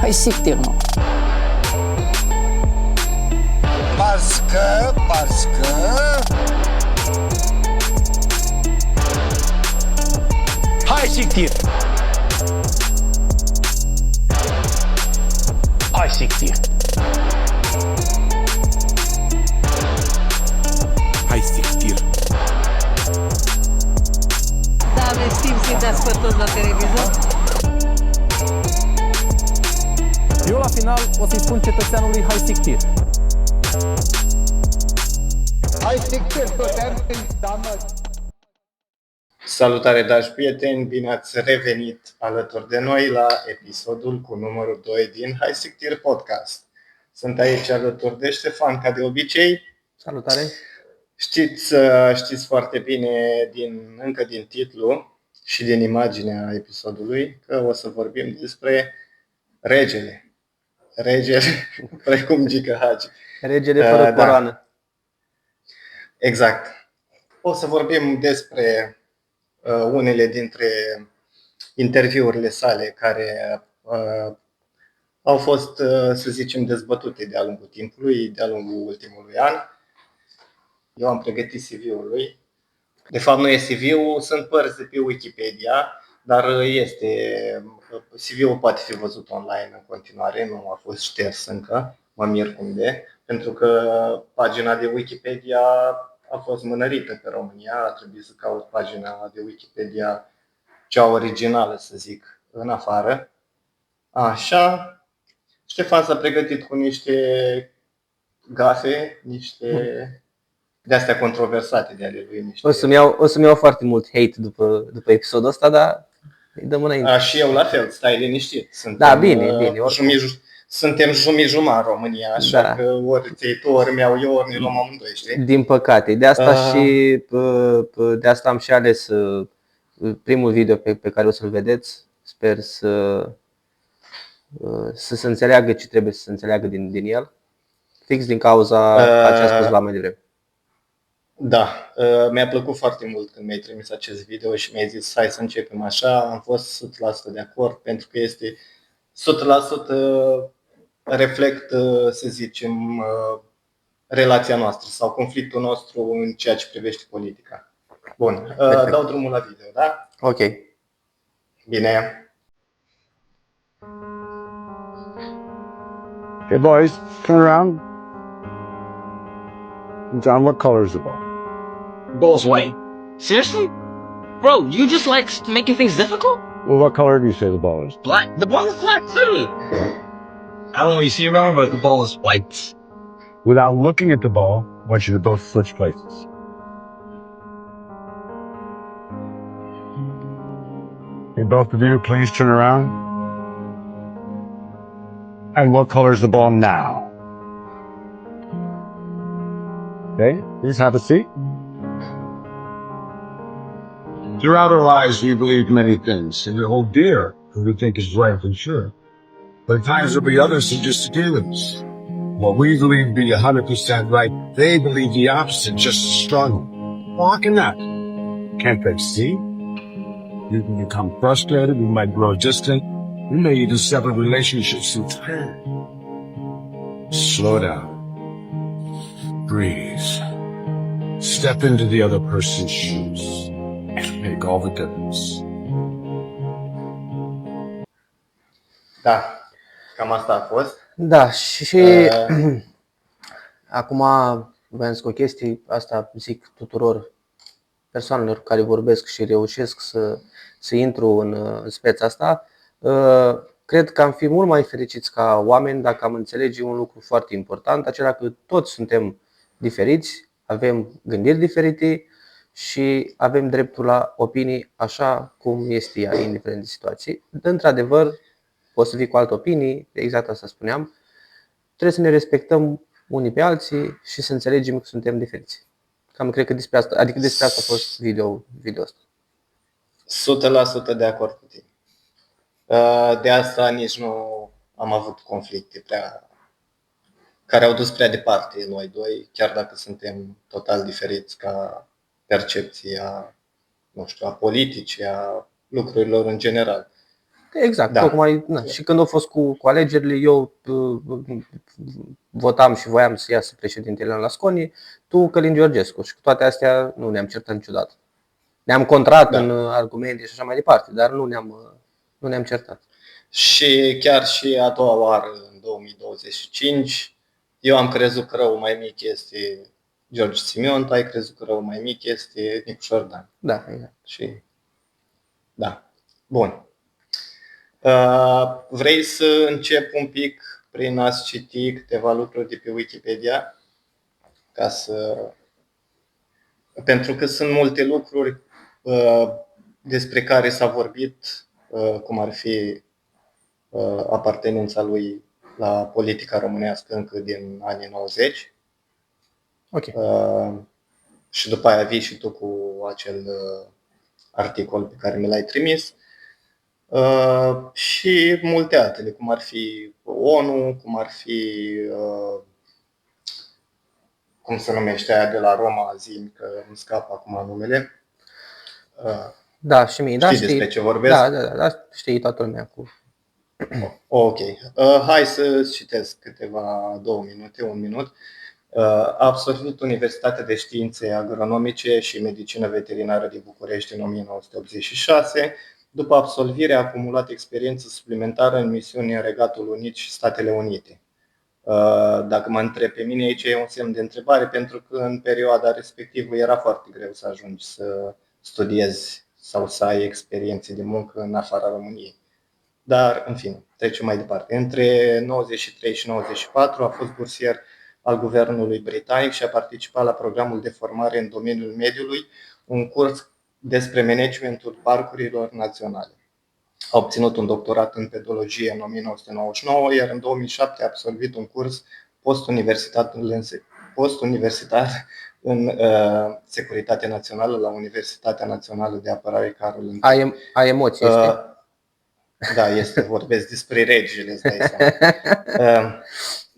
Hai siktir, mă. Parce că... Hai siktir. Hai siktir. Hai siktir. Da, aveți timp să-i dați pe toți la televizor? Eu la final o să-i spun cetățeanului hai siktir. Hai siktir, tot înseamnă... Salutare, dragi prieteni! Bine ați revenit alături de noi la episodul cu numărul 2 din Hai Siktir Podcast. Sunt aici alături de Ștefan, ca de obicei. Salutare! Știți foarte bine încă din titlu și din imaginea episodului că o să vorbim despre regele, precum Gică Hagi. Regele fără coroană. Da. Exact. O să vorbim despre unele dintre interviurile sale care au fost, să zicem, dezbătute de-a lungul timpului, de-a lungul ultimului an. Eu am pregătit CV-ul lui. De fapt nu e CV-ul, sunt părți de pe Wikipedia, dar CV-ul poate fi văzut online în continuare, nu a fost șters încă, mă mir cum de, pentru că pagina de Wikipedia a fost mânărită pe România, a trebuit să caut pagina de Wikipedia cea originală, să zic, în afară. Așa, Ștefan s-a pregătit cu niște gafe, niște de-astea controversate de ale lui. Niște... O să-mi iau foarte mult hate după episodul ăsta, dar îi dăm înainte. Și eu la fel, stai liniștit. Da, bine. Suntem jumii-jumătate în România, așa Da. că ori ți tu, ori mi-au eu, ori ne luăm amândoi, știi? Din păcate. De asta am și ales primul video pe care o să-l vedeți. Sper să se înțeleagă ce trebuie să se înțeleagă din el. Fix din cauza a ce a spus la mai devreme. Da, mi-a plăcut foarte mult când mi-ai trimis acest video și mi-ai zis hai să începem așa. Am fost 100% de acord pentru că este 100% reflectă, să zicem, relația noastră sau conflictul nostru în ceea ce privește politica. Bun, dau drumul la video, da? Ok. Bine. Hey boys, turn around. John, what color is the ball? Ball's white. Seriously? Bro, you just like making things difficult? Well, what color do you say the ball is? Black. The ball is black too. I don't know what you see around, but the ball is white. Without looking at the ball, I want you to both switch places. Hey, both of you, please turn around. And what color is the ball now? Okay, please have a seat. Throughout our lives, we believe many things, and we hold dear who we think is right and sure. But at times there'll be others who disagree with us. What we believe to be 100% right, they believe the opposite just as strongly. Well, how can that? Can't they see? You can become frustrated, you might grow distant, you may even sever relationships in time. Slow down. Breathe. Step into the other person's shoes. And make all the difference. Da, cam asta a fost. Da, și acum vreau să o chestie, asta zic tuturor persoanelor care vorbesc și reușesc să intru în speța asta. Cred că am fi mult mai fericiți ca oameni dacă am înțelege un lucru foarte important, acela că toți suntem diferiți, avem gândiri diferite și avem dreptul la opinii așa cum este ea, indiferent de situație. Într-adevăr, poți să fii cu alte opinii, exact asta spuneam. Trebuie să ne respectăm unii pe alții și să înțelegem că suntem diferiți. Cam cred că despre asta a fost video ăsta. 100% de acord cu tine. De asta nici nu am avut conflicte care au dus prea departe noi doi, chiar dacă suntem total diferiți ca percepție a politicii, a lucrurilor în general. Exact, Da. tocmai, și când au fost cu alegerile, eu votam și voiam să iasă președintele la Asconi, tu Călin Georgescu, și cu toate astea nu ne-am certat niciodată. Ne-am contrat în argumente și așa mai departe, dar nu ne-am certat. Și chiar și a doua oară, în 2025, eu am crezut că răul mai mic este George Simion, tu ai crezut că răul mai mic este Nicu Șordan. Da, exact. Și da. Bun. Vrei să încep un pic prin a-ți citi câteva lucruri de pe Wikipedia? Pentru că sunt multe lucruri despre care s-a vorbit, cum ar fi apartenența lui la politica românească încă din anii 90. Ok. Și după aia vii și tu cu acel articol pe care mi l-ai trimis. Și multe altele, cum ar fi ONU, cum ar fi, cum se numește aia de la Roma, zi, că îmi scapă acum numele. Da, și mie. Știi despre ce vorbesc? Da, știi toată lumea cu. Ok. Hai să citesc câteva, 1 minut. A absolvit Universitatea de Științe Agronomice și Medicină Veterinară din București în 1986. După absolvire a acumulat experiență suplimentară în misiuni în Regatul Unit și Statele Unite. Dacă mă întreb pe mine, aici e un semn de întrebare, pentru că în perioada respectivă era foarte greu să ajungi să studiezi sau să ai experiențe de muncă în afara României. Dar, în fine, trecem mai departe. Între 93 și 94 a fost bursier al guvernului britanic și a participat la programul de formare în domeniul mediului, un curs despre managementul parcurilor naționale. A obținut un doctorat în pedologie în 1999, iar în 2007 a absolvit un curs postuniversitar în securitate națională la Universitatea Națională de Apărare Carol I. Ai emoții, este? Da, vorbesc despre regele, îți dai seama.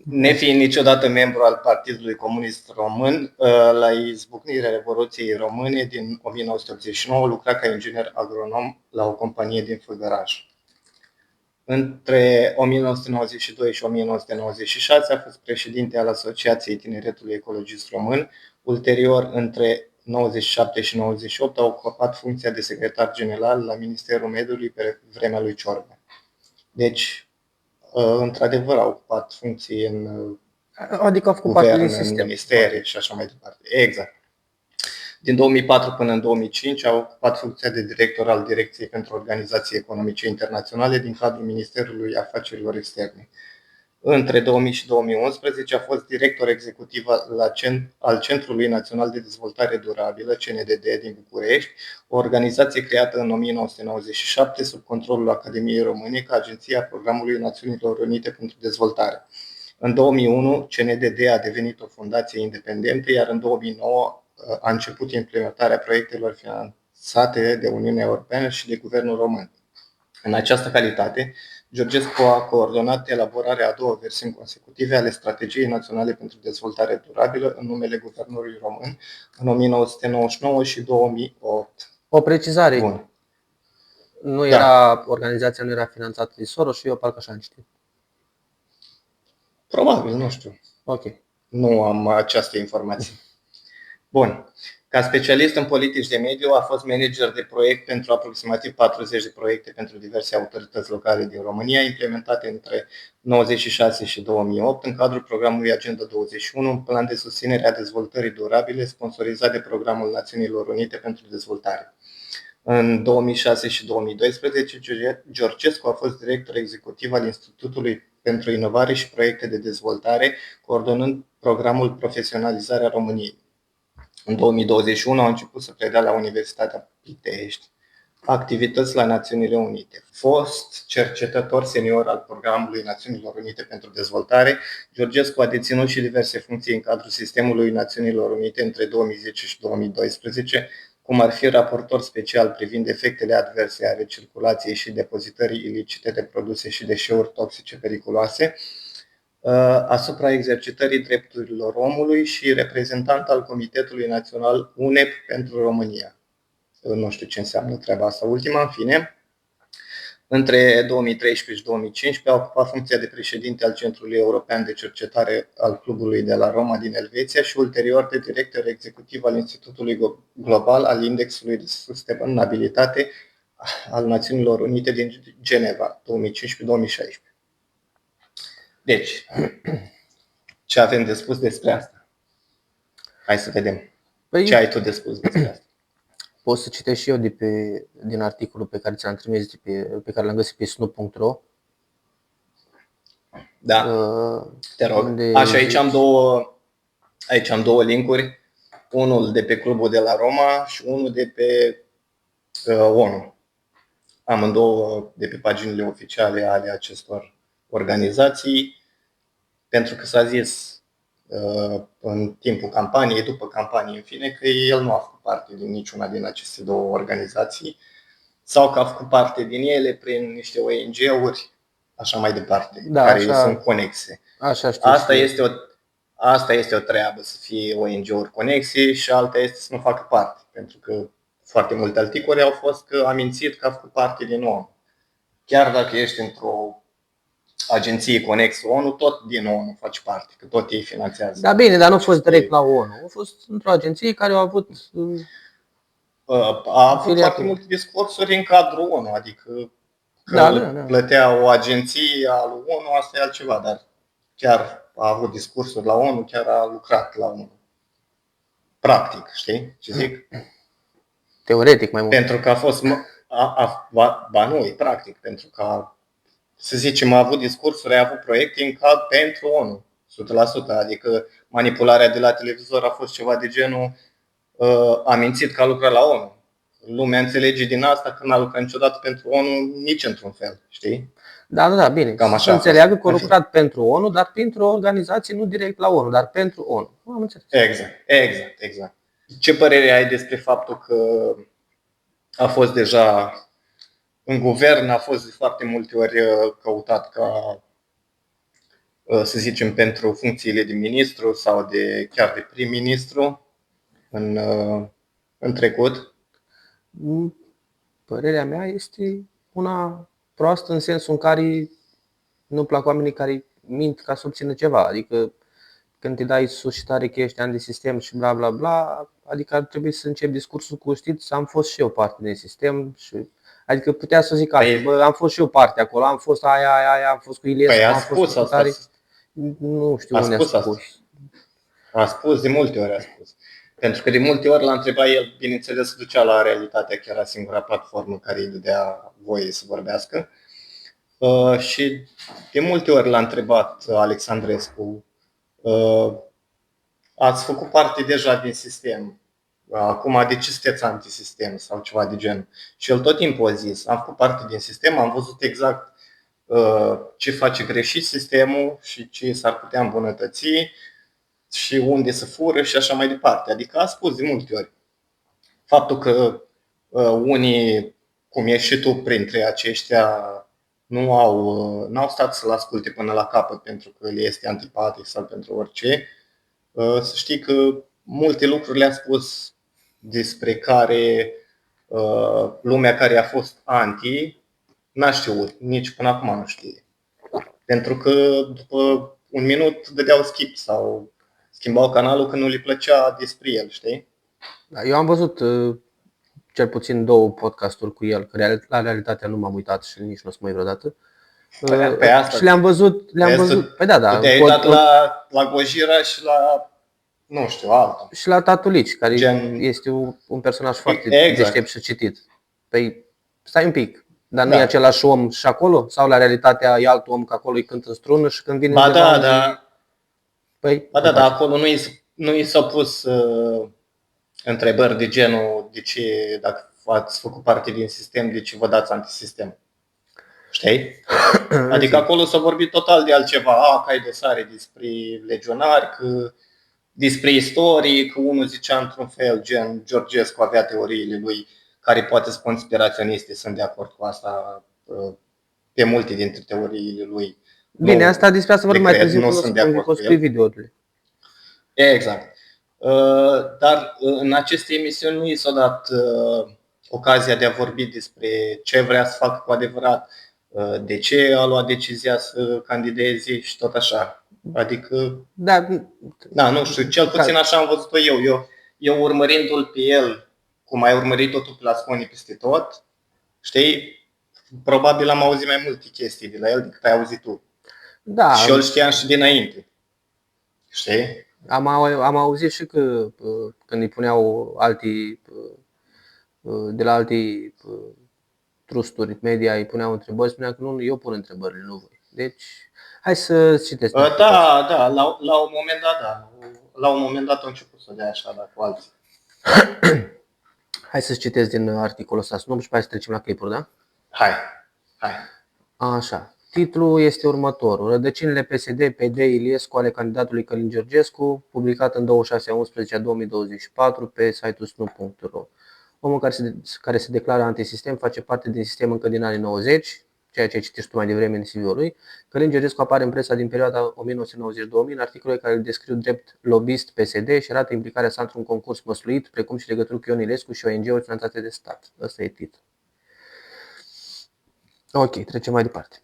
Nefiind niciodată membru al Partidului Comunist Român, la izbucnirea Revoluției Române din 1989 lucra ca inginer agronom la o companie din Făgăraș. Între 1992 și 1996 a fost președinte al Asociației Tineretului Ecologist Român. Ulterior, între 97 și 98 a ocupat funcția de secretar general la Ministerul Mediului pe vremea lui Ciorbă. Deci, într-adevăr, a ocupat funcții în Adică a făcut parte din guvern, în sistem. ministere și așa mai departe. Exact. Din 2004 până în 2005 a ocupat funcția de director al Direcției pentru Organizații Economice Internaționale din cadrul Ministerului Afacerilor Externe. Între 2000 și 2011 a fost director executiv al Centrului Național de Dezvoltare Durabilă, CNDD, din București, o organizație creată în 1997 sub controlul Academiei Române ca agenție a Programului Națiunilor Unite pentru Dezvoltare. În 2001, CNDD a devenit o fundație independentă, iar în 2009 a început implementarea proiectelor finanțate de Uniunea Europeană și de Guvernul Român. În această calitate, Georgescu a coordonat elaborarea a 2 versiuni consecutive ale Strategiei Naționale pentru Dezvoltare Durabilă în numele Guvernului Român în 1999 și 2008. O precizare. Bun. Nu era, organizația nu era finanțată de Soros și eu parcă așa am citit. Probabil, nu știu. Ok. Nu am această informație. Bun. Ca specialist în politici de mediu, a fost manager de proiect pentru aproximativ 40 de proiecte pentru diverse autorități locale din România, implementate între 1996 și 2008 în cadrul programului Agenda 21, un plan de susținere a dezvoltării durabile sponsorizat de Programul Națiunilor Unite pentru Dezvoltare. În 2006 și 2012, Georgescu a fost director executiv al Institutului pentru Inovare și Proiecte de Dezvoltare, coordonând programul Profesionalizarea României. În 2021 a început să predea la Universitatea Pitești activități la Națiunile Unite. Fost cercetător senior al Programului Națiunilor Unite pentru Dezvoltare, Georgescu a deținut și diverse funcții în cadrul sistemului Națiunilor Unite între 2010 și 2012, cum ar fi raportor special privind efectele adverse ale circulației și depozitării ilicite de produse și deșeuri toxice periculoase, asupra exercitării drepturilor omului și reprezentant al Comitetului Național UNEP pentru România. Nu știu ce înseamnă treaba asta ultima, în fine. Între 2013 și 2015 a ocupat funcția de președinte al Centrului European de Cercetare al Clubului de la Roma din Elveția și ulterior de director executiv al Institutului Global al Indexului de Sustenabilitate al Națiunilor Unite din Geneva, 2015-2016. Deci, ce avem de spus despre asta? Hai să vedem. Păi, Ce ai tu de spus despre asta? pot să citesc și eu din articolul pe care ți-am trimis, pe care l-am găsit pe snoop.ro. Da, te rog. Așa, aici am două linkuri. Unul de pe Clubul de la Roma și unul de pe ONU. Amândouă de pe paginile oficiale ale acestor organizații, pentru că s-a zis în timpul campaniei, după campanie, în fine, că el nu a făcut parte din niciuna din aceste două organizații sau că a făcut parte din ele prin niște ONG-uri, așa mai departe, care sunt conexe. Așa știu. Asta este o treabă, să fie ONG-uri conexe, și alta este să nu facă parte, pentru că foarte multe articole au fost că a mințit că a făcut parte din ONU. Chiar dacă ești într-o agenție conexă ONU, tot din ONU faci parte, că tot ei finanțează. Da, bine, dar nu a fost direct la ONU. A fost într-o agenție care a avut... A avut foarte multe discursuri în cadrul ONU, adică că plătea o agenție al ONU, asta e altceva, dar chiar a avut discursuri la ONU, chiar a lucrat la ONU. Practic, știi ce zic? Teoretic mai mult. Pentru că a fost... Ba nu, e practic, pentru că, să zicem, a avut discursuri, a avut proiecte în cadru pentru ONU, 100%. Adică manipularea de la televizor a fost ceva de genul a mințit că a lucrat la ONU. Lumea înțelege din asta că n-a lucrat niciodată pentru ONU, nici într-un fel, știi? Da, bine. Cam așa. Să înțeleagă că a lucrat pentru ONU, dar printr-o organizație nu direct la ONU, dar pentru ONU. Am înțeles. Exact. Ce părere ai despre faptul că a fost deja în guvern, a fost de foarte multe ori căutat ca, să zicem, pentru funcțiile de ministru sau chiar de prim-ministru în trecut? Părerea mea este una proastă în sensul în care nu plac oamenii care mint ca să obțină ceva. Adică când te dai sus și tare că ești antisistem și bla bla bla, adică ar trebui să încep discursul cu știți, am fost și eu parte din sistem și adică putea să zic asta, bă, am fost și eu parte acolo, am fost aia, am fost cu Iliescu, am fost cu tare. Nu știu unde a spus. A spus, de multe ori a spus. Pentru că de multe ori l-a întrebat el, bineînțeles, se ducea la Realitatea, că era singura platformă care îi dădea voie să vorbească. Și de multe ori l-a întrebat Alexandrescu, ați făcut parte deja din sistem, acum de ce sunteți antisistem sau ceva de genul? Și el tot timpul a zis, am făcut parte din sistem, am văzut exact ce face greșit sistemul și ce s-ar putea îmbunătăți și unde să fură și așa mai departe. Adică a spus de multe ori. Faptul că unii, cum ești și tu printre aceștia, n-au stat să-l asculte până la capăt pentru că le este antipatic sau pentru orice, să știi că multe lucruri le-a spus despre care lumea care a fost anti n-a știut, nici până acum nu știe. Pentru că după un minut dădeau skip sau schimbau canalul când nu le plăcea despre el, știi? Eu am văzut cel puțin 2 podcasturi cu el, că la Realitatea nu m-am uitat și nici nu o să mă uit vreodată. Pe asta, și le-am văzut. Păi da. Tu te-ai uitat la Gojira și la, nu știu, altul. Și la Tatulici, care este un personaj foarte deștept și citit. Păi stai un pic. Dar nu e același om și acolo? Sau la Realitatea e alt om, că acolo îi cântă în strună și când vine dar acolo nu i s-au pus întrebări de genul de ce, dacă ați făcut parte din sistem, de ce vă dați antisistem. Știi? Adică acolo s-a vorbit total de altceva, că ai dosare despre legionari, că despre istorie, că unul zicea într-un fel, gen Georgescu avea teoriile lui care poate sunt conspiraționiste, sunt de acord cu asta, pe multe dintre teoriile lui. Bine, asta despre asta vorbim mai târziu, nu sunt de acord cu videourile. Exact. Dar în aceste emisiuni nu i s-a dat ocazia de a vorbi despre ce vrea să facă cu adevărat, de ce a luat decizia să candideze și tot așa. Adică, Da, da, nu știu, cel puțin așa am văzut-o eu. Eu urmărindu-l pe el, cum ai urmărit totul pe la Sconi peste tot, știi, probabil am auzit mai multe chestii de la el decât ai auzit tu. da. Și eu îl știam și dinainte. Știi? Am auzit și că când îi puneau alții de la alte trusturi media, îi puneau întrebări, spunea că nu, eu pun întrebările, nu voi. Deci, hai să citesc. Da, la un moment dat, da. La un moment dat a început să dea așa, dar cu alții. Hai să citesc din articolul ăsta, să nu și pe hai să trecem la clipuri, da? Hai. Așa. Titlul este următorul. Rădăcinile PSD, PD, Iliescu ale candidatului Călin Georgescu, publicat în 26/11/2024 pe site-ul snu.ro. Omul care se declară antisistem face parte din sistem încă din anii 90, ceea ce ai citit tu mai devreme în CV-ul lui. Călin Georgescu apare în presa din perioada 1990-2000 în articole care îl descriu drept lobbyist PSD și arată implicarea sa într-un concurs măsluit, precum și legături cu Ion Iliescu și ONG-uri finanțate de stat. Ăsta e titlul. Ok, trecem mai departe.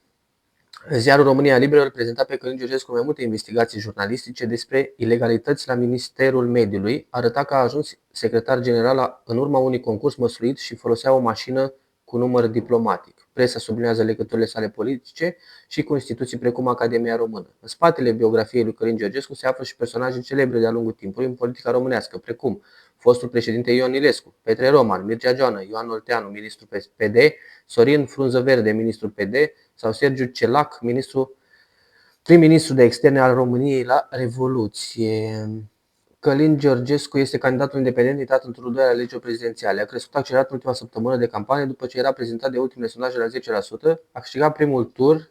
Ziarul România Liberă îl prezenta pe Călin Georgescu mai multe investigații jurnalistice despre ilegalități la Ministerul Mediului, arăta că a ajuns secretar general în urma unui concurs măsluit și folosea o mașină cu număr diplomatic. Presa sublinează legăturile sale politice și cu instituții precum Academia Română. În spatele biografiei lui Călin Georgescu se află și personaje celebre de-a lungul timpului în politica românească, precum fostul președinte Ion Ilescu, Petre Roman, Mircea Joană, Ioan Olteanu, ministru PD, Sorin Frunzăverde, ministru PD, sau Sergiu Celac, prim-ministru de externe al României la Revoluție. Călin Georgescu este candidatul independent intrat în turul 2 al alegerilor prezidențiale. A crescut accelerat în ultima săptămână de campanie după ce era prezentat de ultimele sondaje la 10%, a câștigat primul tur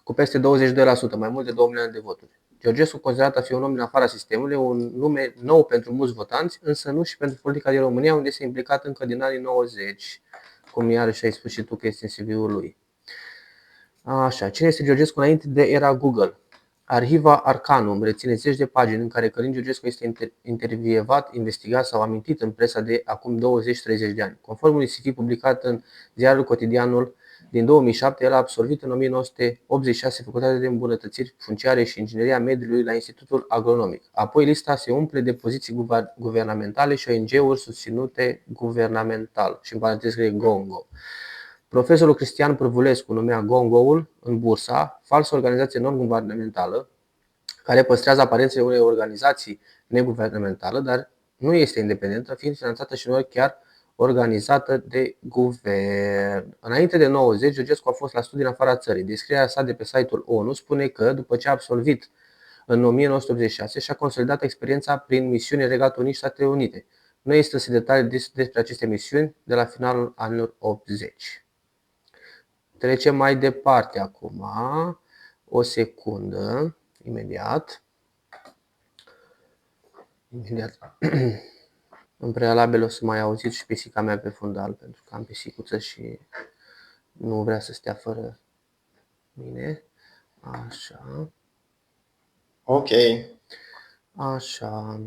cu peste 22%, mai mult de 2 milioane de voturi. Georgescu, considerat a fi un om din afara sistemului, un nume nou pentru mulți votanți, însă nu și pentru politica din România, unde este implicat încă din anii 90, cum iarăși ai spus și tu că este în CV-ul lui. Așa, cine este Georgescu înainte de era Google? Arhiva Arcanum reține zeci de pagini în care Călin Georgescu este intervievat, investigat sau amintit în presa de acum 20-30 de ani. Conform unui CV publicat în ziarul Cotidianul din 2007, el a absolvit în 1986 Facultatea de Îmbunătățiri Funciare și Ingineria Mediului la Institutul Agronomic. Apoi lista se umple de poziții guvernamentale și ONG-uri susținute guvernamental, și în paranteză scrie GONGO. Profesorul Cristian Pârvulescu numea GONGO-ul în Bursa falsă organizație non-guvernamentală care păstrează aparențele unei organizații neguvernamentală, dar nu este independentă, fiind finanțată și uneori chiar organizată de guvern. Înainte de 90, Georgescu a fost la studii în afara țării. Descrierea sa de pe site-ul ONU spune că, după ce a absolvit în 1986, și-a consolidat experiența prin misiuni în Regatul Unit și Statele Unite. Nu există detalii despre aceste misiuni de la finalul anilor 80. Trecem mai departe acum. O secundă. Imediat. În prealabil o să mai auziți și pisica mea pe fundal, pentru că am pisicuță și nu vrea să stea fără mine. Așa. Ok. Așa.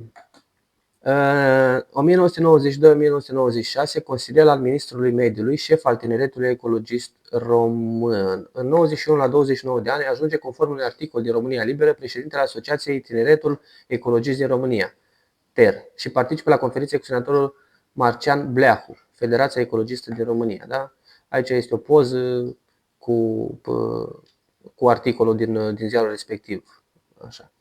1992-1996, consilier al Ministrului Mediului, șef al Tineretului Ecologist Român. În 91 la 29 de ani ajunge, conform unui articol din România Liberă, președintele Asociației Tineretul Ecologist din România, TER, și participă la conferințe cu senatorul Marcian Bleahu, Federația Ecologistă din România. Da? Aici este o poză cu articolul din ziarul respectiv. Așa.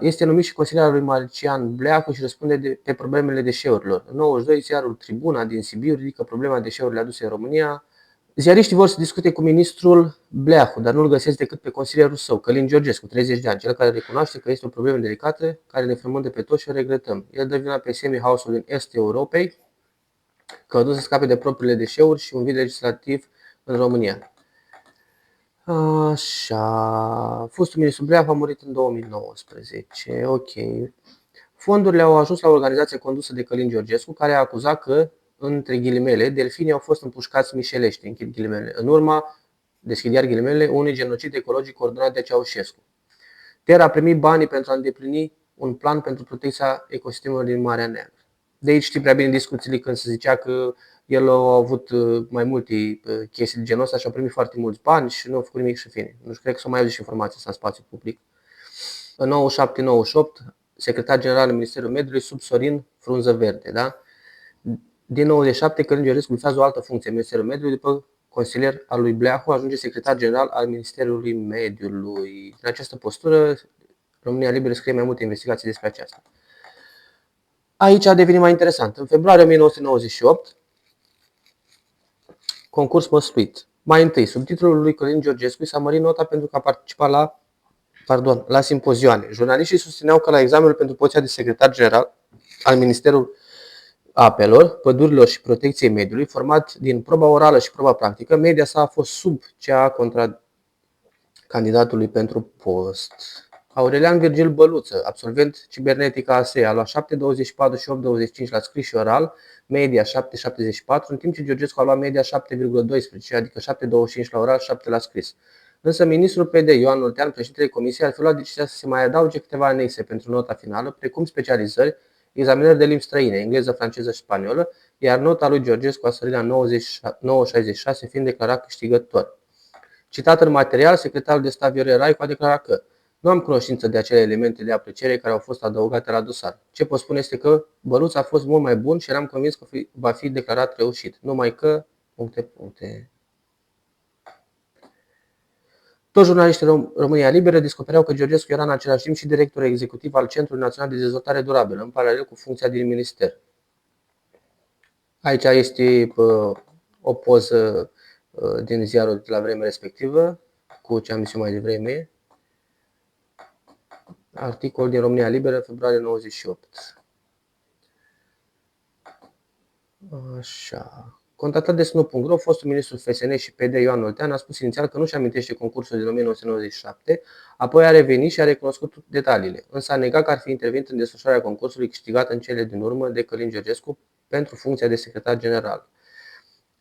Este numit și consilier al lui Marcian Bleacu și răspunde pe problemele deșeurilor. În 92, ziarul Tribuna din Sibiu ridică problema deșeurilor aduse în România. Ziariștii vor să discute cu ministrul Bleacu, dar nu-l găsesc decât pe consilierul său, Călin Georgescu, 30 de ani, cel care recunoaște că este o problemă delicată, care ne frământă pe toți și o regretăm. El dă vina pe semi-house-ul din estul Europei, că a dus să scape de propriile deșeuri și un vid legislativ în România. Așa, fostul ministru Bleacu a murit în 2019. Ok. Fondurile au ajuns la o organizație condusă de Călin Georgescu, care a acuzat că, între ghilimele, delfinii au fost împușcați mișelești, închid ghilimele, în urma, deschid iar ghilimele, unui genocid ecologic coordonat de Ceaușescu. TER a primit banii pentru a îndeplini un plan pentru protecția ecosistemelor din Marea Neagră. De aici știi prea bine discuțiile când se zicea că el a avut mai multe chestii de genul ăsta și a primit foarte mulți bani și nu a făcut nimic și fine. Nu știu, cred că s-a mai auzit și informația asta în spațiu public. În 97-98, secretar general al Ministerului Mediului sub Sorin Frunză Verde. Da? Din 97, Călin Georgescu bifează o altă funcție în Ministerul Mediului, după consilier al lui Bleahu, ajunge secretar general al Ministerului Mediului. În această postură, România Liberă scrie mai multe investigații despre aceasta. Aici a devenit mai interesant. În februarie 1998, concurs păstuit. Mai întâi, sub titlul lui Călin Georgescu s-a mărit nota pentru că a participat la simpozioane. Jurnaliștii susțineau că la examenul pentru poziția de secretar general al Ministerului Apelor, Pădurilor și Protecției Mediului, format din proba orală și proba practică, media sa a fost sub cea contra candidatului pentru post. Aurelian Virgil Băluță, absolvent cibernetica ASE, a luat 7,24 și 8,25 la scris și oral, media 7,74, în timp ce Georgescu a luat media 7,12, adică 7,25 la oral, 7 la scris. Însă ministrul PD, Ioan Oltean, președintele Comisiei, ar fi luat decizia să se mai adauge câteva anexe pentru nota finală, precum specializări, examinări de limbi străine, engleză, franceză și spaniolă, iar nota lui Georgescu a sărit la 9,66, fiind declarat câștigător. Citat în material, secretarul de stat Viorel Raicu a declarat că nu am cunoștință de acele elemente de apreciere care au fost adăugate la dosar. Ce pot spune este că Băluț a fost mult mai bun și eram convins că va fi declarat reușit. Numai că... Toți jurnaliștii România Liberă descopereau că Georgescu era în același timp și director executiv al Centrului Național de Dezvoltare Durabilă, în paralel cu funcția din minister. Aici este o poză din ziarul de la vremea respectivă, cu ce am zis eu mai devreme. Articol din România Liberă, februarie 98. Așa. Contactat de Snu.ro, fostul ministru FSN și PD Ioan Oltean a spus inițial că nu-și amintește concursul din 1997, apoi a revenit și a recunoscut detaliile, însă a negat că ar fi intervenit în desfășurarea concursului câștigat în cele din urmă de Călin Georgescu pentru funcția de secretar general.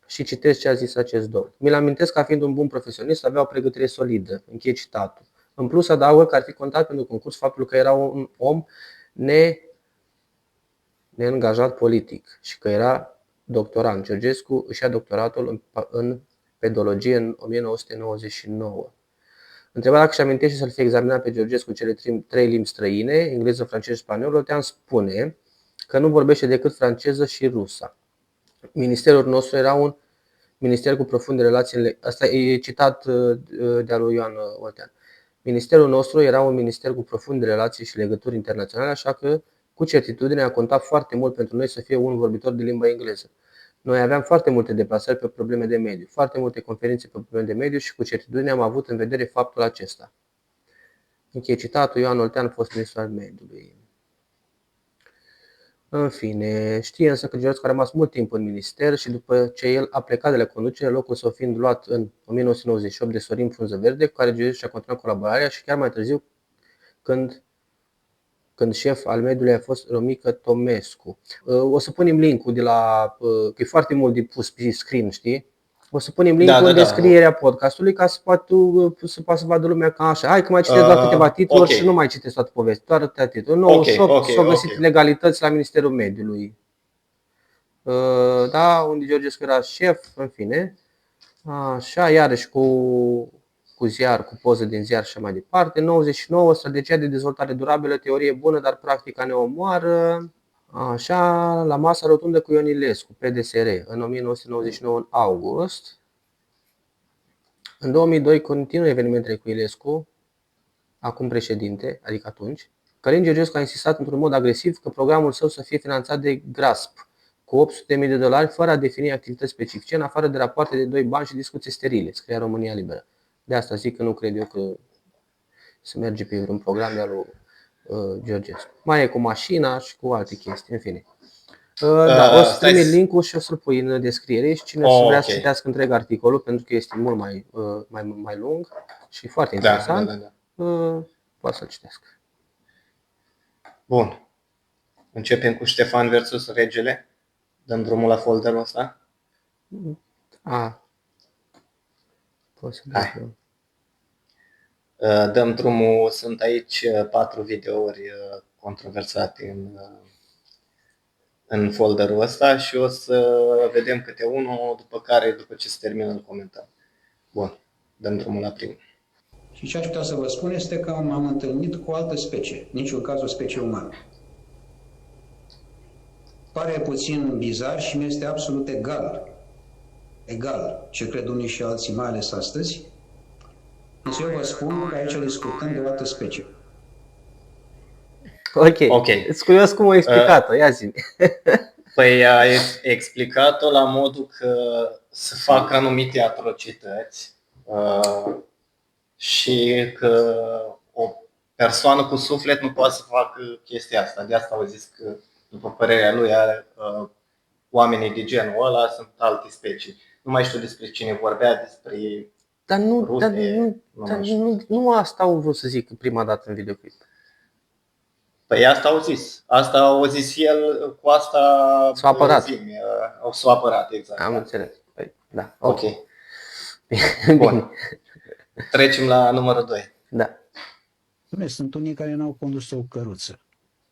Și citesc ce a zis acest domn. Mi-l amintesc ca fiind un bun profesionist, avea o pregătire solidă, încheie citatul. În plus, adaugă că ar fi contat pentru concurs faptul că era un om neangajat politic și că era doctorant. Georgescu își ia doctoratul în pedologie în 1999. Întrebarea dacă își amintește să-l fie examinat pe Georgescu cele 3 limbi străine, engleză, franceză și spaniolă, Oltean spune că nu vorbește decât franceză și rusa. Ministerul nostru era un minister cu profunde relații. Asta e citat de al lui Ioan Oltean. Ministerul nostru era un minister cu profunde relații și legături internaționale, așa că cu certitudine a contat foarte mult pentru noi să fie un vorbitor de limba engleză. Noi aveam foarte multe deplasări pe probleme de mediu, foarte multe conferințe pe probleme de mediu și cu certitudine am avut în vedere faptul acesta. Încheie citatul, Ioan Oltean, fost ministru al mediului. În fine, știe însă că Georgescu a rămas mult timp în minister și după ce el a plecat de la conducere, locul său fiind luat în 1998 de Sorin Frunză Verde, cu care Georgescu și-a continuat colaborarea și chiar mai târziu când șef al mediului a fost Romică Tomescu. O să punem link-ul de la, că e foarte mult de pus pe screen, știi? O să punem link-ul în descrierea podcastului ca să poată să vadă lumea ca așa. Hai că mai citesc doar câteva titluri și nu mai citesc toată povestea, doar atâtea titluri. 98 s-au găsit legalități la Ministerul Mediului. Da, unde Georgescu era șef, în fine. Așa, iarăși cu ziar, cu poză din ziar și mai departe. 99, strategia de dezvoltare durabilă, teorie bună, dar practica ne omoară. Așa, la masa rotundă cu Ion Ilescu, PDSR, în 1999, în august. În 2002 continuă evenimentele cu Ilescu, acum președinte, adică atunci. Călin Georgescu a insistat într-un mod agresiv că programul său să fie finanțat de GRASP, cu $800.000, fără a defini activități specifice, în afară de rapoarte de 2 bani și discuții sterile, scria România Liberă. De asta zic că nu cred eu că se merge pe vreun program de al lui Georgescu. Mai e cu mașina și cu alte chestii, în fine. Da, o să trimit link-ul și o să-l pui în descriere și cine vrea să citească întreg articolul, pentru că este mult mai lung și foarte interesant, poate să-l citească. Bun. Începem cu Ștefan versus Regele. Dăm drumul la folderul ăsta. Hai. Dăm drumul, sunt aici 4 videouri controversate în folderul ăsta și o să vedem câte unul, după care, după ce se termină, îl comentăm. Bun, dăm drumul la primul. Și ce aș putea să vă spun este că m-am întâlnit cu o altă specie, în niciun caz o specie umană. Pare puțin bizar și mi-este absolut egal ce cred unii și alții, mai ales astăzi, însă eu vă spun că aici discutăm de o altă specie. Ok. Îți curios cum o explicat-o, ia zi. Păi a explicat-o la modul că să facă anumite atrocități și că o persoană cu suflet nu poate să facă chestia asta. De asta au zis că, după părerea lui, oamenii de genul ăla sunt alte specii. Nu mai știu despre cine vorbea, despre Dar rute, nu asta au vrut să zic prima dată în videoclip. Păi asta au zis. Asta au zis el, cu asta S-a apărat. S-a apărat, exact. Am înțeles. Păi, da. Ok. Bun. Trecem la numărul 2. Da. Sunt unii care n-au condus o căruță.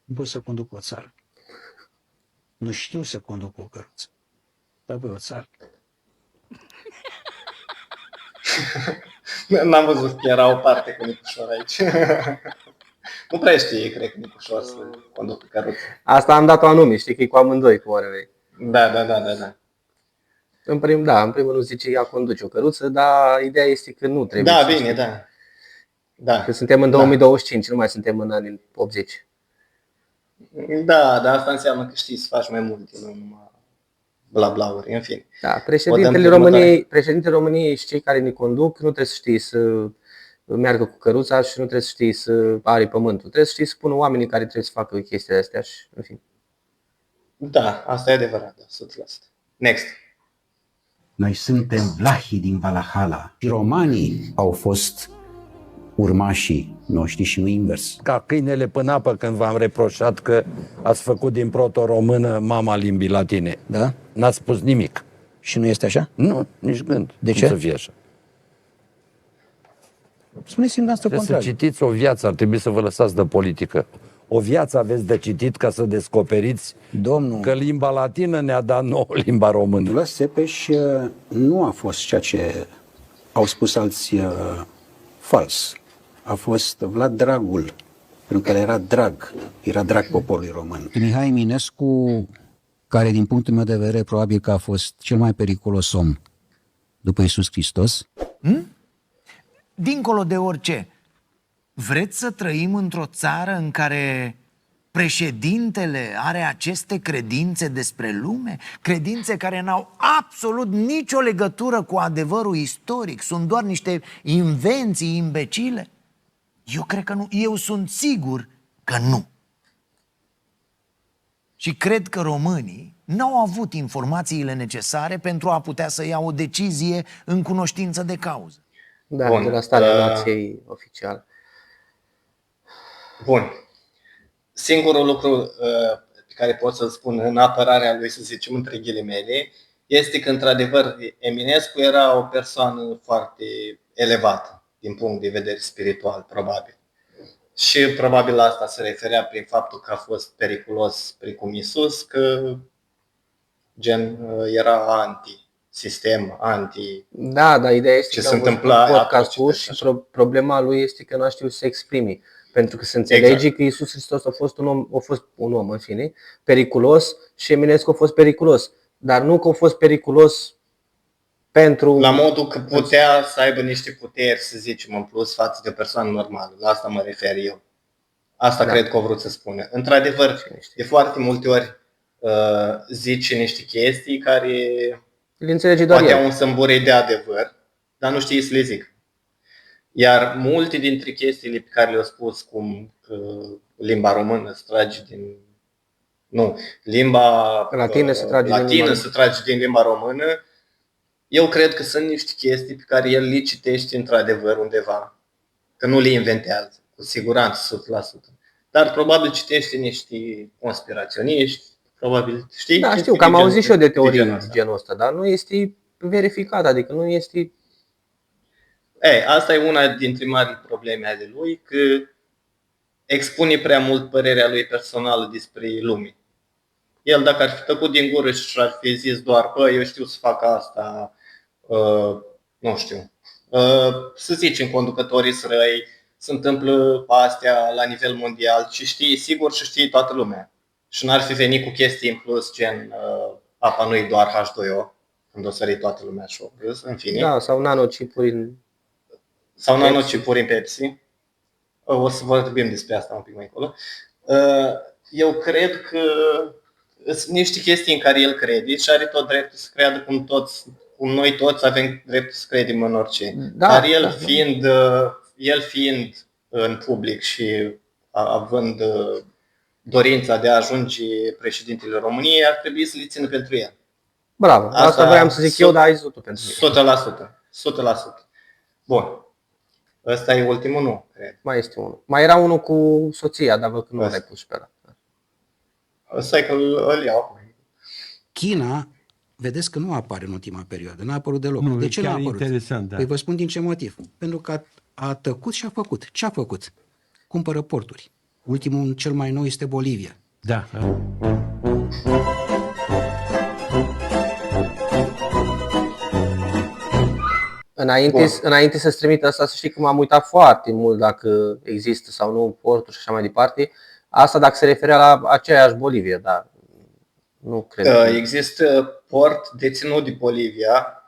Nu pot să conduc o țară. Nu știu să conduc o căruță. Dar voi o țară. N-am văzut că era o parte cu Nicușor aici. Nu prea știe, cred că Nicușor să conducă căruță. Asta am dat-o anume, știi că e cu amândoi cu orele. Da. În primul nu zice ea conduce o căruță, dar ideea este că nu trebuie. Da, bine, da. Că suntem în 2025, nu mai suntem în anii 80. Da, dar asta înseamnă că știi să faci mai multe, nu numai bla-blauri, în fine. Da, președintele României și cei care ne conduc nu trebuie să știi să meargă cu căruța și nu trebuie să știi să ari pământul. Trebuie să știi să pună oamenii care trebuie să facă chestiile astea și, în fine. Da, asta e adevărat, da, 100%. Next. Noi suntem vlahii din Valhalla. Și romanii au fost urmașii noștri și nu invers. Ca câinele până apă când v-am reproșat că ați făcut din proto-română mama limbii latine. Da? N-ați spus nimic. Și nu este așa? Nu, nici gând. De Cum ce? să fie așa? Spuneți-mi asta Trebuie contrariu. să citiți o viață, ar trebui să vă lăsați de politică. O viață aveți de citit ca să descoperiți Domnul că limba latină ne-a dat nouă limba română. Vlad Țepeș nu a fost ceea ce au spus alții fals. A fost Vlad Dragul, pentru că era drag poporului român. Mihai Eminescu, care din punctul meu de vedere probabil că a fost cel mai periculos om după Iisus Hristos. Dincolo de orice, vreți să trăim într-o țară în care președintele are aceste credințe despre lume? Credințe care n-au absolut nicio legătură cu adevărul istoric, sunt doar niște invenții imbecile? Eu cred că nu, eu sunt sigur că nu. Și cred că românii n-au avut informațiile necesare pentru a putea să ia o decizie în cunoștință de cauză. Da, de la starea nației oficial. Bun. Singurul lucru pe care pot să-l spun în apărarea lui, să zicem între ghilimele, este că, într-adevăr, Eminescu era o persoană foarte elevată din punct de vedere spiritual, probabil. Și probabil la asta se referea prin faptul că a fost periculos precum Iisus, că gen era anti-sistem, anti... Da, dar ideea este ce că se întâmpla podcastul și problema lui este că nu a știut să se exprime. Pentru că se înțelege că Iisus Hristos a fost un om, în fine, periculos și Eminescu a fost periculos. Dar nu că a fost periculos pentru... La modul că putea să aibă niște puteri, să zicem, în plus față de o persoană normală. La asta mă refer eu. Asta cred că o vrut să spună. Într-adevăr, de foarte multe ori zice niște chestii care le înțelege doar poate el. au un sâmbure de adevăr, dar nu știe să le zic. Iar multe dintre chestiile pe care le-au spus, cum că limba română se trage din... Nu, limba latină se trage din limba română, eu cred că sunt niște chestii pe care el le citește într-adevăr undeva. Că nu le inventează, cu siguranță 100%. Dar probabil citește niște conspiraționiști, probabil, știi? Da, știu, că am auzit și eu de teorii de genul ăsta, dar nu este verificat, adică nu este... Asta e una dintre marile probleme ale lui, că expune prea mult părerea lui personală despre lume. El dacă ar fi tăcut din gură și ar fi zis doar, eu știu să fac asta, nu știu, să zicem conducătorii răi, se întâmplă astea la nivel mondial și știi sigur și știe toată lumea. Și n-ar fi venit cu chestii în plus gen apa nu-i doar H2O, când o sări toată lumea și o râs, în fine. Da, sau nanocipuri în sau nanocipuri în Pepsi. O să vorbim despre asta un pic mai încolo. Eu cred că sunt niște chestii în care el crede și are tot dreptul să creadă cum noi toți avem dreptul să credem în orice. Da, dar el fiind în public și având dorința de a ajunge președintele României, ar trebui să le țină pentru el. Bravo, asta voiam să zic eu, dar ai zis tu pentru mine. 100%. Bun. Ăsta e ultimul, nu, cred. Mai este unul. Mai era unul cu soția, dar văd că nu l-ai pus pe ăla. Ăsta e că îl iau. China, vedeți că nu apare în ultima perioadă, n-a apărut deloc. Nu, de ce n-a chiar apărut? interesant, da. Păi vă spun din ce motiv. Pentru că a tăcut și a făcut. Ce a făcut? Cumpără porturi. Ultimul, cel mai nou, este Bolivia. Da. Înainte să-ți trimit asta, să știi că m-am uitat foarte mult dacă există sau nu portul și așa mai departe. Asta dacă se referea la aceeași Bolivia, dar nu cred. Există port deținut de Bolivia,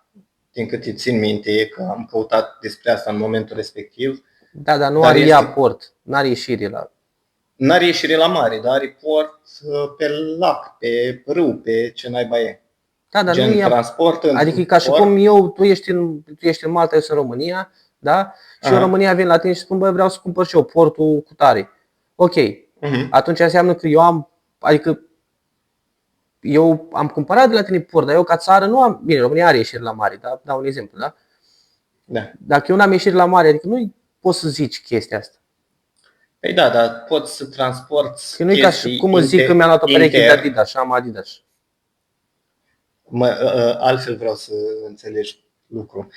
din câte țin minte, că am căutat despre asta în momentul respectiv. Da, dar nu are ea port, n-are ieșire la... N-are ieșire la mare, dar are port pe lac, pe râu, pe ce naiba e. Da, dar gen nu transport. Adică ca și cum tu ești în Malta, eu sunt în România, da? Și eu în România vin la tine și spun, vreau să cumpăr și eu portul cu tare. Ok. Atunci înseamnă că eu am cumpărat de la tine port, dar eu ca țară nu am... Bine, România are ieșiri la mare, da? Dau un exemplu, da? Da. Dacă eu n-am ieșiri la mare, adică nu poți să zici chestia asta. Păi da, dar poți să transporti. Că nu-i ca și cum îți zic că mi-am luat o pereche de Adidas și am Adidas. Altfel vreau să înțelegi lucru.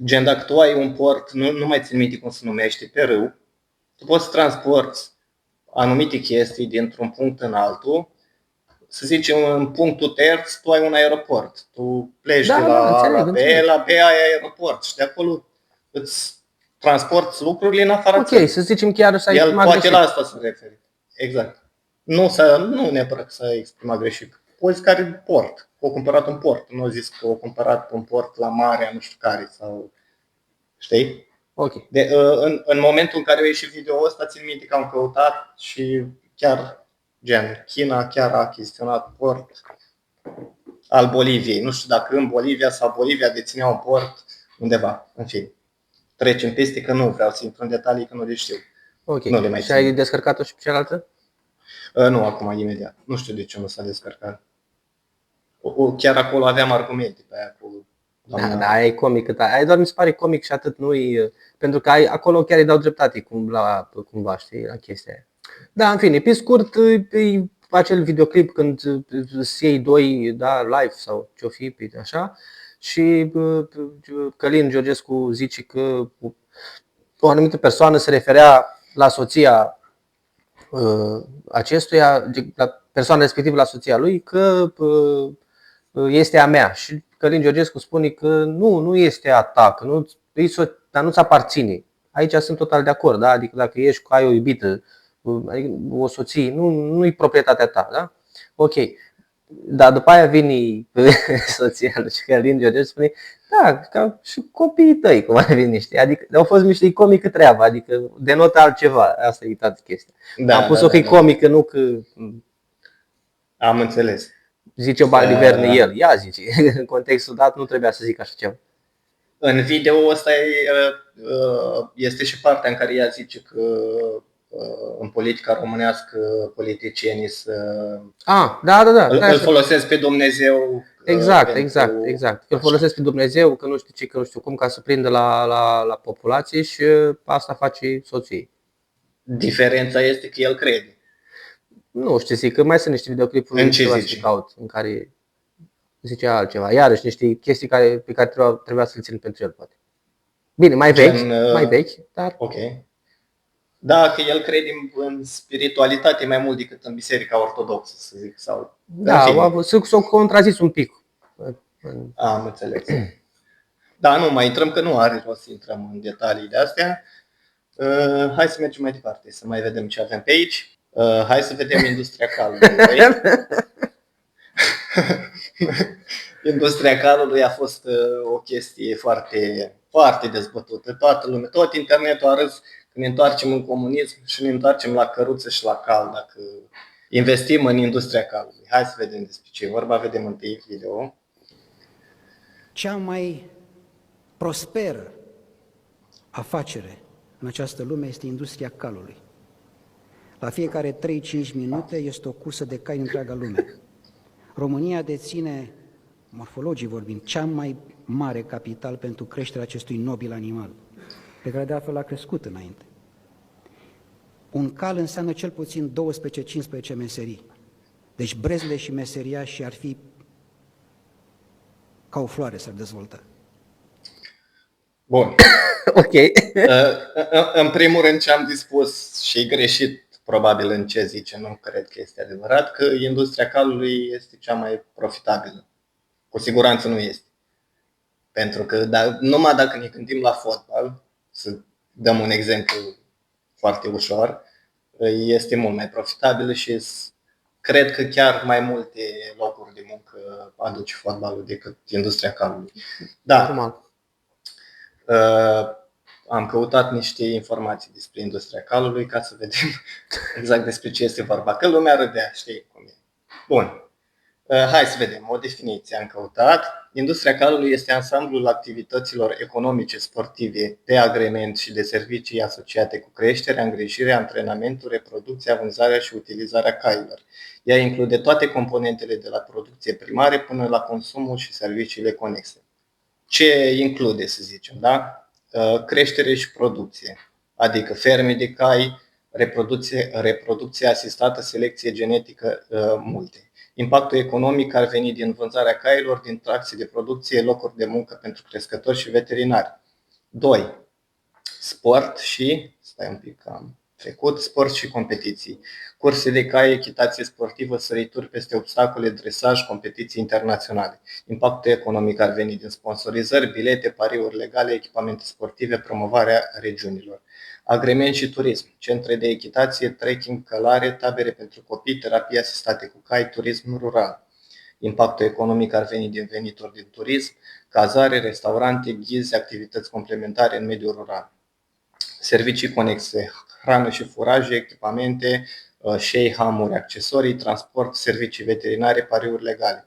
Gen, dacă tu ai un port, nu mai țin minte cum se numește, pe râu, tu poți să transporti anumite chestii dintr-un punct în altul. Să zicem, în punctul terț, tu ai un aeroport. Tu pleci de la A la B, la B ai aeroport și de acolo îți transporti lucrurile în afara țării. Ok, să zicem chiar să ai exprimat greșit. Poate la asta se referă. Exact. Nu neapărat să ai exprimat greșit. Poți care port. O cumpărat un port. Nu a zis că o cumpărat un port la marea nu știu care. Sau... Știi? Ok. În momentul în care a ieșit video-ul ăsta, țin minte că am căutat și chiar gen, China chiar a achiziționat port al Boliviei. Nu știu dacă în Bolivia sau Bolivia deținea un port undeva. În fine. Trecem peste că nu vreau să intru în detalii, că nu le știu. Ok. Nu le mai și ai descărcat-o și pe cealaltă? Nu, acum, imediat. Nu știu de ce nu s-a descărcat. Chiar acolo aveam argumente pe aia cu... Da, aia e comic. Aia doar mi se pare comic și atât. Pentru că acolo chiar îi dau dreptate cumva, știi, la chestia aia. Da, în fine, pe scurt, e acel videoclip când se iei doi, da, live sau ce-o fi, așa, și Călin Georgescu zice că o anumită persoană se referea la soția acestuia, la persoana respectivă, la soția lui, că este a mea. Și Călin Georgescu spune că nu este a ta, că dar nu-ți aparține. Aici sunt total de acord, da? Adică dacă ești cu ai o iubită, adică o soție, nu e proprietatea ta, da? Ok. Dar după aia vine soția lui Călin Georgescu, spune, da, ca și copiii tăi, cum ar veni, știi? Adică au fost niște comică treaba, adică denotă altceva, asta e toată chestia. Da, am pus-o că e comică, nu că... Am înțeles. Zice o baliverne el, ia zice, în contextul dat nu trebuia să zic așa ceva. În video ăsta este și partea în care ea zice că în politica românească politicienii da. Îl folosesc pe Dumnezeu. Exact. Îl folosesc pe Dumnezeu, că nu știu ce, că nu știu cum, ca să prindă la populație și asta face soției. Diferența este că el crede. Nu știu, zic că mai sunt niște videoclipuri în care zicea altceva. Iarăși niște chestii pe care trebuia să le țin pentru el, poate. Bine, mai vechi, dar... Ok. Da, că el crede în spiritualitate mai mult decât în biserica ortodoxă, să zic. Sau... Da, s-o contrazis un pic. Am înțeles. Da, nu mai intrăm, că nu are rost să intrăm în detalii de astea. Hai să mergem mai departe, să mai vedem ce avem pe aici. Hai să vedem industria calului. Industria calului a fost o chestie foarte, foarte dezbătută. Toată lumea, tot internetul a râs că ne întoarcem în comunism și ne întoarcem la căruță și la cal dacă investim în industria calului. Hai să vedem despre ce e vorba, vedem întâi video. Cea mai prosperă afacere în această lume este industria calului. La fiecare 3-5 minute este o cursă de cai în întreaga lume. România deține, morfologii vorbind, cea mai mare capital pentru creșterea acestui nobil animal, pe care de altfel a crescut înainte. Un cal înseamnă cel puțin 12-15 meserii. Deci brezle și meseriași ar fi ca o floare s-ar dezvolta. Bun. Ok. În primul rând ce am dispus și e greșit probabil în ce zice, nu cred că este adevărat, că industria calului este cea mai profitabilă. Cu siguranță nu este. Pentru că numai dacă ne gândim la fotbal, să dăm un exemplu foarte ușor, este mult mai profitabilă și cred că chiar mai multe locuri de muncă aduce fotbalul decât industria calului. Da. Am căutat niște informații despre industria calului ca să vedem exact despre ce este vorba. Că lumea râdea, știi cum e. Bun. Hai să vedem. O definiție am căutat. Industria calului este ansamblul activităților economice, sportive, de agrement și de servicii asociate cu creșterea, îngrijirea, antrenamentul, reproducția, vânzarea și utilizarea cailor. Ea include toate componentele de la producție primare până la consumul și serviciile conexe. Ce include, să zicem, da? Creștere și producție, adică ferme de cai, reproducție asistată, selecție genetică, multe. Impactul economic ar veni din vânzarea cailor, din taxe de producție, locuri de muncă pentru crescători și veterinari. 2. Sport și, stai un pic, am trecut, sport și competiții. Curse de cai, echitație sportivă, sărituri peste obstacole, dresaj, competiții internaționale. Impactul economic ar veni din sponsorizări, bilete, pariuri legale, echipamente sportive, promovarea regiunilor. Agrement și turism, centre de echitație, trekking, călare, tabere pentru copii, terapii asistate cu cai, turism rural. Impactul economic ar veni din venituri din turism, cazare, restaurante, ghizi, activități complementare în mediul rural. Servicii conexe, hrană și furaje, echipamente, șei, hamuri, accesorii, transport, servicii veterinare, pariuri legale.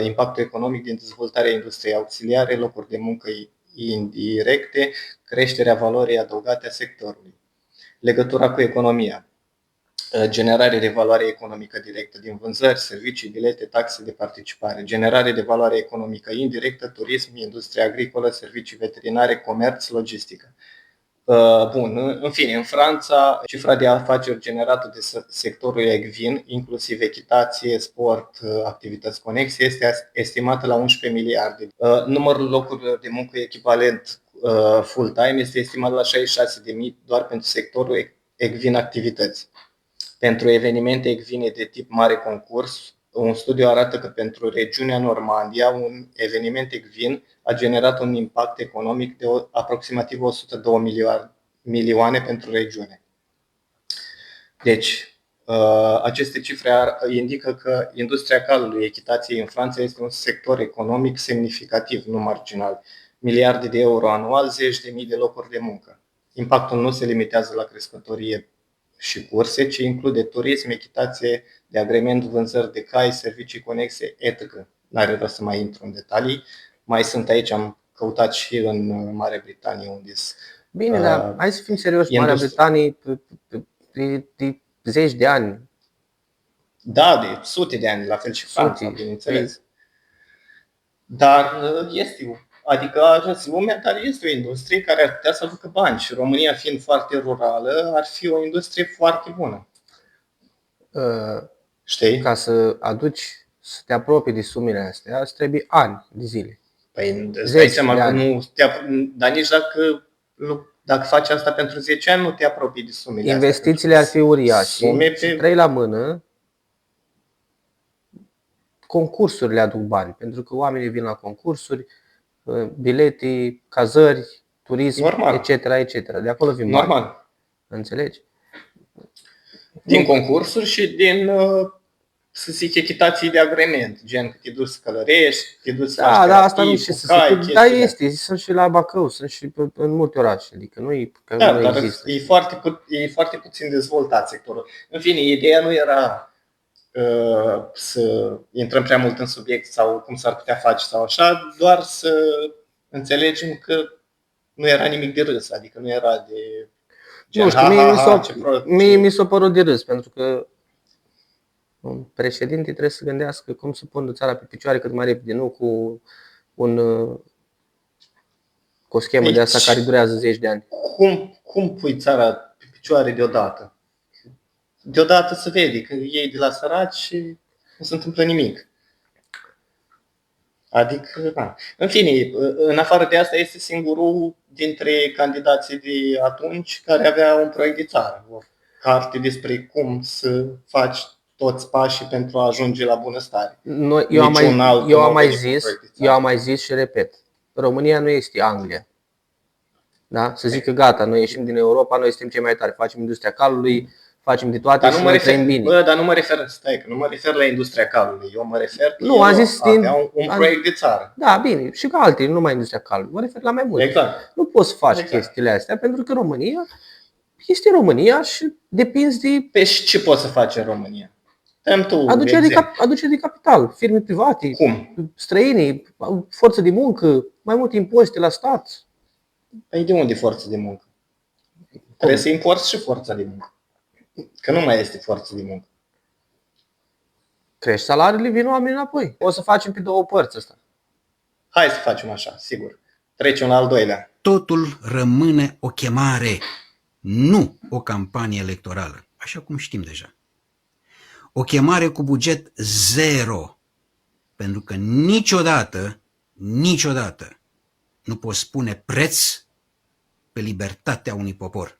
Impactul economic din dezvoltarea industriei auxiliare, locuri de muncă indirecte, creșterea valorii adăugate a sectorului. Legătura cu economia. Generare de valoare economică directă din vânzări, servicii, bilete, taxe de participare. Generare de valoare economică indirectă, turism, industrie agricolă, servicii veterinare, comerț, logistică. Bun, în fine, în Franța, cifra de afaceri generată de sectorul ecvin, inclusiv echitație, sport, activități conexe, este estimată la 11 miliarde. Numărul locurilor de muncă echivalent full-time este estimat la 66.000 doar pentru sectorul ecvin activități. Pentru evenimente ecvine de tip mare concurs, un studiu arată că pentru regiunea Normandia, un eveniment ecvin a generat un impact economic de aproximativ 102 milioane pentru regiune. Deci, aceste cifre indică că industria calului, echitației în Franța, este un sector economic semnificativ, nu marginal. Miliarde de euro anual, 10.000 de locuri de muncă. Impactul nu se limitează la crescătorie și curse, ci include turism, echitație, de agrement, vânzări de cai, servicii conexe, etc. N-are rost să mai intru în detalii. Mai sunt aici, am căutat și în Marea Britanie unde Bine, dar hai să fim serioși, Marea Britanie de zeci de ani. Da, de sute de ani, la fel și Franța, bineînțeles. Dar este, adică a ajuns lumea, dar este o industrie care ar putea să aducă bani și România fiind foarte rurală, ar fi o industrie foarte bună. Știi? Ca să aduci, să te apropii de sumele astea, îți trebuie ani de zile. Păi îți dai seama că nu, dar nici dacă dacă faci asta pentru 10 ani, nu te apropii de sumele Investițiile ar fi uriașe. Sume Și 3 la mână, concursurile aduc bani, pentru că oamenii vin la concursuri, bilete, cazări, turism, Normal. etc. De acolo vin bani. Normal. Înțelegi? Din concursuri și din, să zic, echitații de agrement, gen că te duci să călărești, te duci să faci Da, asta nu terapii, știu să bucai, zic. Da, chestii este. Sunt și la Bacău, sunt și în multe orașe. Adică nu Da, dar există. e foarte puțin dezvoltat sectorul. În fine, ideea nu era să intrăm prea mult în subiect sau cum s-ar putea face sau așa, doar să înțelegem că nu era nimic de râs, adică nu era de gen, Nu știu, mie mi s-a părut de râs, pentru că un președinte trebuie să gândească cum să pună țara pe picioare cât mai repede, nu cu o schemă de asta care durează 10 de ani. Cum pui țara pe picioare deodată? Deodată se vede că iei de la săraci și nu se întâmplă nimic. Adică, da. În fine, în afară de asta este singurul dintre candidații de atunci care avea un proiect de țară. O carte despre cum să faci toți pașii pentru a ajunge la bunăstare. Eu am mai zis și repet. România nu este Anglia. Da? Să zic că gata, noi ieșim din Europa, noi suntem cei mai tari, facem industria calului, facem de toate și noi trăim bine. Dar nu mă refer la industria calului. Eu mă refer că avea un proiect de țară. Da, bine, și ca alte, nu numai industria calului. Mă refer la mai mult. Exact. Nu poți să faci chestiile astea, pentru că România este România și depinzi de... Pe și ce poți să faci în România? Aducere de capital, firme private, străinii, forță de muncă, mai multe impozite la stat. Păi de unde forță de muncă? Trebuie să importi și forța de muncă. Că nu mai este forță de muncă. Crești salariile, vin oamenii înapoi. O să facem pe două părți asta. Hai să facem așa, sigur. Trecem la al doilea. Totul rămâne o chemare, nu o campanie electorală, așa cum știm deja. O chemare cu buget zero, pentru că niciodată nu poți spune preț pe libertatea unui popor.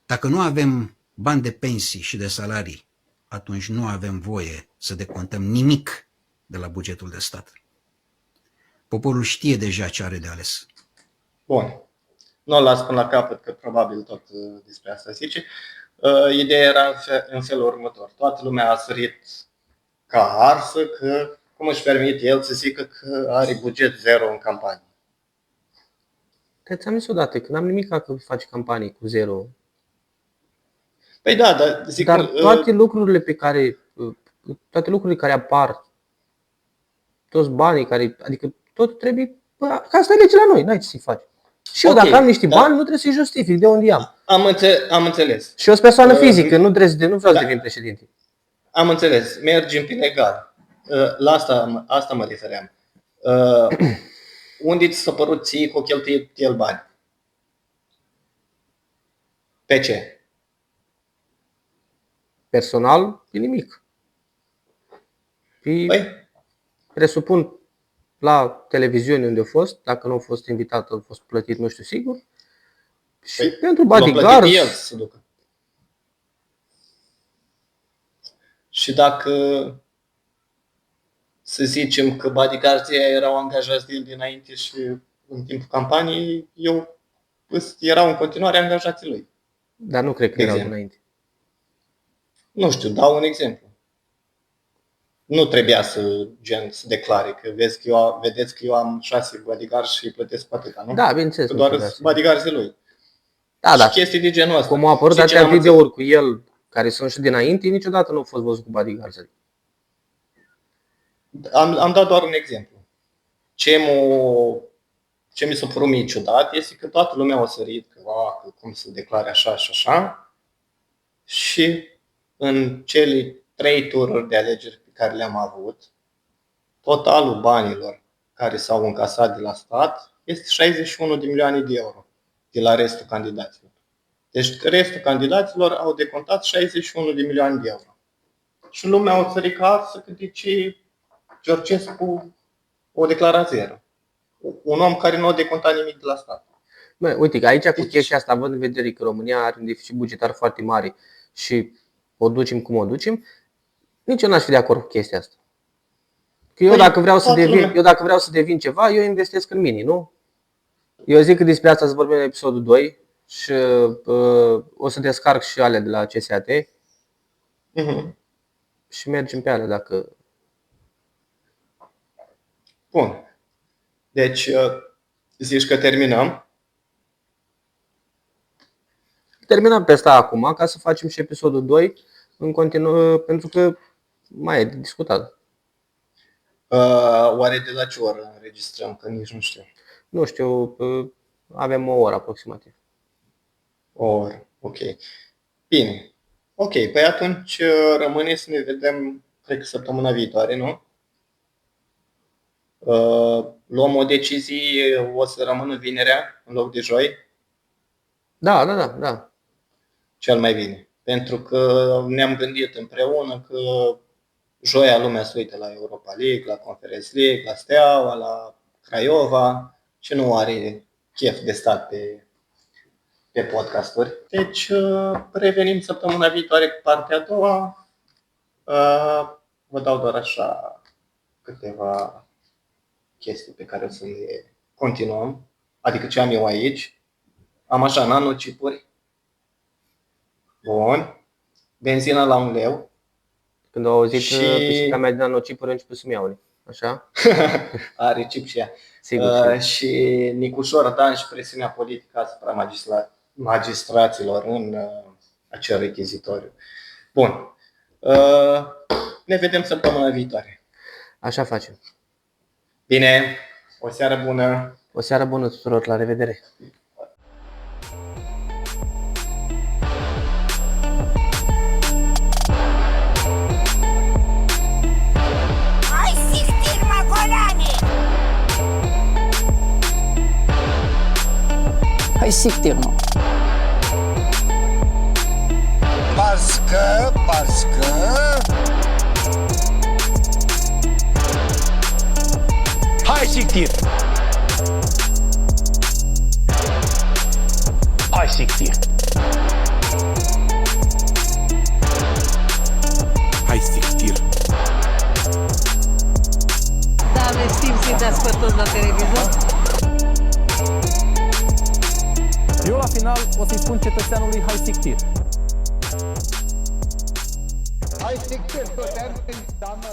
Dacă nu avem bani de pensii și de salarii, atunci nu avem voie să decontăm nimic de la bugetul de stat. Poporul știe deja ce are de ales. Bun. Nu o las până la capăt, că probabil tot despre asta zice. Ideea era în felul următor. Toată lumea a sărit ca arsă că cum își permite el să zică că are buget zero în campanie. Ți-am zis odată că n-am nimic că faci campanii cu zero. Păi da, dar zic dar toate lucrurile care apar, toți banii care, adică tot trebuie, ca asta e lege la noi, n-ai ce să-i faci. Și eu dacă am niște bani, nu trebuie să-i justific de unde am. Am înțeles. Și eu sunt persoană fizică, nu vreau să devin președinte. Am înțeles, mergem pe legal. La asta mă refeream. Unde ți s-a părut ție că o cheltuie el bani? Pe ce? Personal, pe nimic. Presupun la televiziune unde a fost, dacă nu a fost invitat, a fost plătit, nu știu sigur. Și pentru bodyguards. El să ducă. Și dacă să zicem că bodyguards erau angajați de el dinainte și în timpul campaniei, erau în continuare angajații lui. Dar nu cred că erau dinainte. Nu știu, dau un exemplu. Nu trebuia să declare că vedeți că eu am 6 bodyguards și îi plătesc pe atâta, nu? Da, bineînțeles. Doar bodyguards lui. Da, și chestii de genul ăsta. Cum au apărut atâtea videouri cu el, care sunt și dinainte, niciodată nu au fost văzut cu bodyguards. Am dat doar un exemplu. Ce mi s-a părut mie ciudat este că toată lumea a sărit că cum se declare așa și așa și în cele 3 tururi de alegeri pe care le-am avut, totalul banilor care s-au încasat de la stat este 61 de milioane de euro de la restul candidaților. Deci restul candidaților au decontat 61 de milioane de euro. Și lumea o sărit ca să că de ce Georgescu o declara zero. un om care nu a decontat nimic de la stat. Bă, uite, că aici cu chestia asta, având în vedere că România are un deficit bugetar foarte mare și o ducem cum o ducem, nici eu n-aș fi de acord cu chestia asta. Că eu dacă vreau să devin ceva, eu investesc în mine, nu? Eu zic că despre asta să vorbim în episodul 2 și o să descarc și alea de la CSAT și mergem pe alea dacă... Bun. Deci, zici că terminăm? Terminăm pe asta acum, ca să facem și episodul 2 în continuu, pentru că mai e de discutat. Oare de la ce oră înregistrăm? Că nici nu știu. Nu știu, avem o oră aproximativ. O oră, ok. Bine. Ok, păi atunci rămâne să ne vedem, cred că săptămâna viitoare, nu? Luăm o decizie, o să rămână vinerea în loc de joi? Da. Cel mai bine. Pentru că ne-am gândit împreună că joia lumea se uită la Europa League, la Conference League, la Steaua, la Craiova și nu are chef de stat pe podcasturi. Deci revenim săptămâna viitoare cu partea a doua. Vă dau doar așa câteva chestii pe care o să le continuăm. Adică ce am eu aici. Am așa nanochipuri. Bun. Benzină la 1 leu. Când au auzit pisica mea de nanochipuri, a început să-mi iau. Așa? Are chip și ea. Sigur. Și Nicușor Dan și presiunea politică asupra magistraților în acel rechizitoriu. Bun. Ne vedem săptămâna viitoare. Așa facem. Bine. O seară bună. O seară bună tuturor. La revedere. Hai siktir mă. Parce que... Hai siktir. Hai siktir. Hai siktir. Da, aveți timp să-i dați pe toți la televizor? Eu la final o să-i spun cetățeanului hai siktir. Hai siktir, tot termin, doamnă.